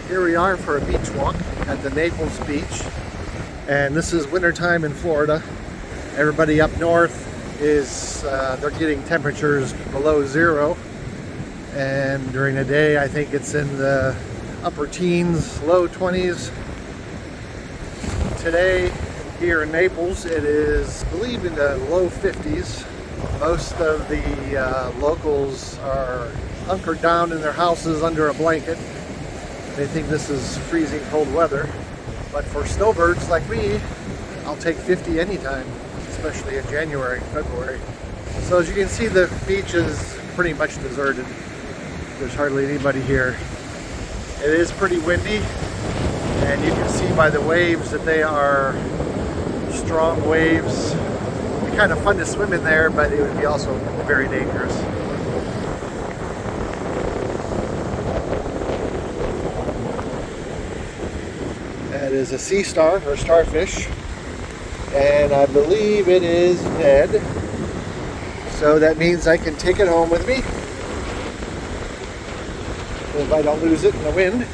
Here we are for a beach walk at the Naples beach, and this is wintertime in Florida. Everybody up north is they're getting temperatures below zero, and during the day I think it's in the upper teens, low 20s. Today here in Naples it is, I believe, in the low 50s. Most of the locals are hunkered down in their houses under a blanket. They think this is freezing cold weather, but for snowbirds like me, I'll take 50 anytime, especially in January, February. So as you can see, the beach is pretty much deserted. There's hardly anybody here. It is pretty windy, and you can see by the waves that they are strong waves. It'd be kind of fun to swim in there, but it would be also very dangerous. That is a sea star, or starfish, and I believe it is dead. So that means I can take it home with me if I don't lose it in the wind.